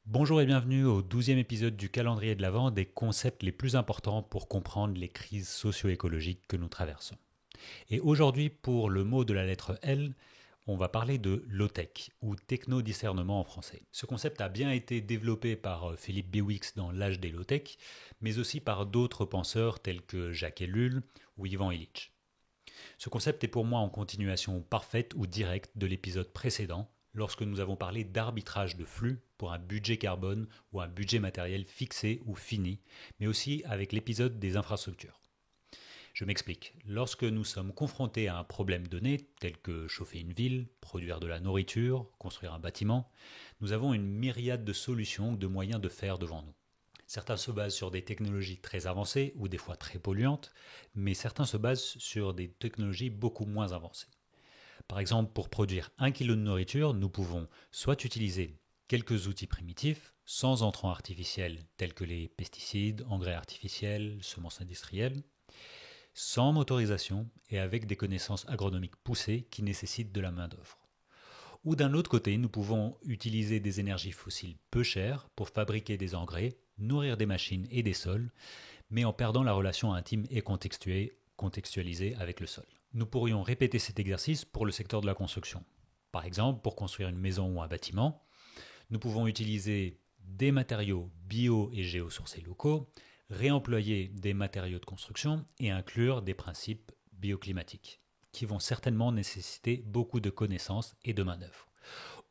Bonjour et bienvenue au 12e épisode du calendrier de l'Avent des concepts les plus importants pour comprendre les crises socio-écologiques que nous traversons. Et aujourd'hui, pour le mot de la lettre L, on va parler de low-tech ou techno-discernement en français. Ce concept a bien été développé par Philippe Biwix dans L'âge des low-tech, mais aussi par d'autres penseurs tels que Jacques Ellul ou Ivan Illich. Ce concept est pour moi en continuation parfaite ou directe de l'épisode précédent, lorsque nous avons parlé d'arbitrage de flux pour un budget carbone ou un budget matériel fixé ou fini, mais aussi avec l'épisode des infrastructures. Je m'explique. Lorsque nous sommes confrontés à un problème donné, tel que chauffer une ville, produire de la nourriture, construire un bâtiment, nous avons une myriade de solutions ou de moyens de faire devant nous. Certains se basent sur des technologies très avancées ou des fois très polluantes, mais certains se basent sur des technologies beaucoup moins avancées. Par exemple, pour produire 1 kilo de nourriture, nous pouvons soit utiliser quelques outils primitifs, sans entrants artificiels tels que les pesticides, engrais artificiels, semences industrielles, sans motorisation et avec des connaissances agronomiques poussées qui nécessitent de la main-d'œuvre. Ou d'un autre côté, nous pouvons utiliser des énergies fossiles peu chères pour fabriquer des engrais, nourrir des machines et des sols, mais en perdant la relation intime et contextualisée avec le sol. Nous pourrions répéter cet exercice pour le secteur de la construction. Par exemple, pour construire une maison ou un bâtiment, nous pouvons utiliser des matériaux bio et géosourcés locaux, réemployer des matériaux de construction et inclure des principes bioclimatiques, qui vont certainement nécessiter beaucoup de connaissances et de main-d'œuvre.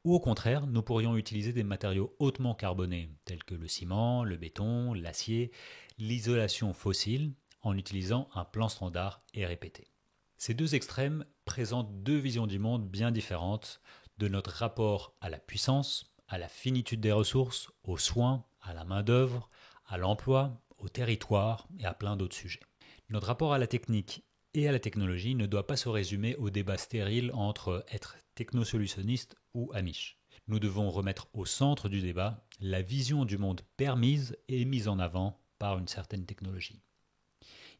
Ou au contraire, nous pourrions utiliser des matériaux hautement carbonés, tels que le ciment, le béton, l'acier, l'isolation fossile, en utilisant un plan standard et répété. Ces deux extrêmes présentent deux visions du monde bien différentes de notre rapport à la puissance, à la finitude des ressources, aux soins, à la main-d'œuvre, à l'emploi, au territoire et à plein d'autres sujets. Notre rapport à la technique et à la technologie ne doit pas se résumer au débat stérile entre être technosolutionniste ou amiche. Nous devons remettre au centre du débat la vision du monde permise et mise en avant par une certaine technologie.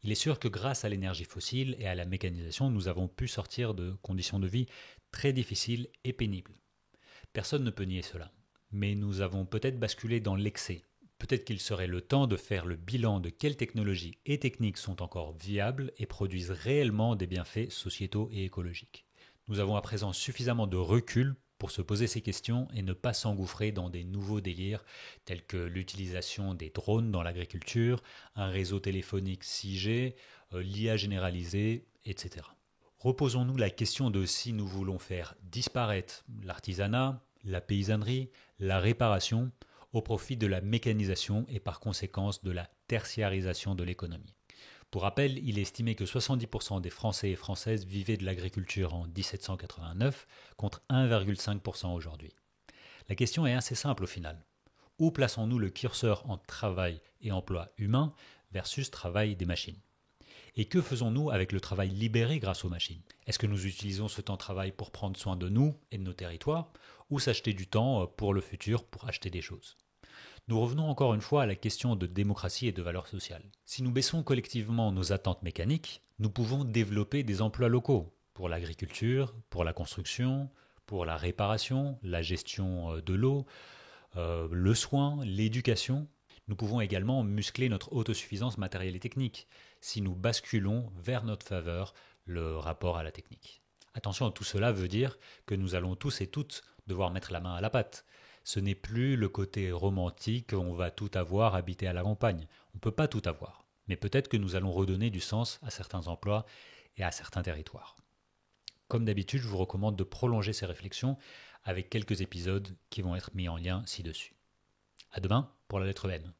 Il est sûr que grâce à l'énergie fossile et à la mécanisation, nous avons pu sortir de conditions de vie très difficiles et pénibles. Personne ne peut nier cela. Mais nous avons peut-être basculé dans l'excès. Peut-être qu'il serait le temps de faire le bilan de quelles technologies et techniques sont encore viables et produisent réellement des bienfaits sociétaux et écologiques. Nous avons à présent suffisamment de recul pour se poser ces questions et ne pas s'engouffrer dans des nouveaux délires tels que l'utilisation des drones dans l'agriculture, un réseau téléphonique 6G, l'IA généralisée, etc. Reposons-nous la question de si nous voulons faire disparaître l'artisanat, la paysannerie, la réparation au profit de la mécanisation et par conséquence de la tertiarisation de l'économie. Pour rappel, il est estimé que 70% des Français et Françaises vivaient de l'agriculture en 1789 contre 1,5% aujourd'hui. La question est assez simple au final. Où plaçons-nous le curseur entre travail et emploi humain versus travail des machines ? Et que faisons-nous avec le travail libéré grâce aux machines ? Est-ce que nous utilisons ce temps de travail pour prendre soin de nous et de nos territoires ou s'acheter du temps pour le futur, pour acheter des choses ? Nous revenons encore une fois à la question de démocratie et de valeurs sociales. Si nous baissons collectivement nos attentes mécaniques, nous pouvons développer des emplois locaux pour l'agriculture, pour la construction, pour la réparation, la gestion de l'eau, le soin, l'éducation. Nous pouvons également muscler notre autosuffisance matérielle et technique si nous basculons vers notre faveur le rapport à la technique. Attention, tout cela veut dire que nous allons tous et toutes devoir mettre la main à la pâte. Ce n'est plus le côté romantique, on va tout avoir, habiter à la campagne. On ne peut pas tout avoir. Mais peut-être que nous allons redonner du sens à certains emplois et à certains territoires. Comme d'habitude, je vous recommande de prolonger ces réflexions avec quelques épisodes qui vont être mis en lien ci-dessus. À demain pour la lettre M.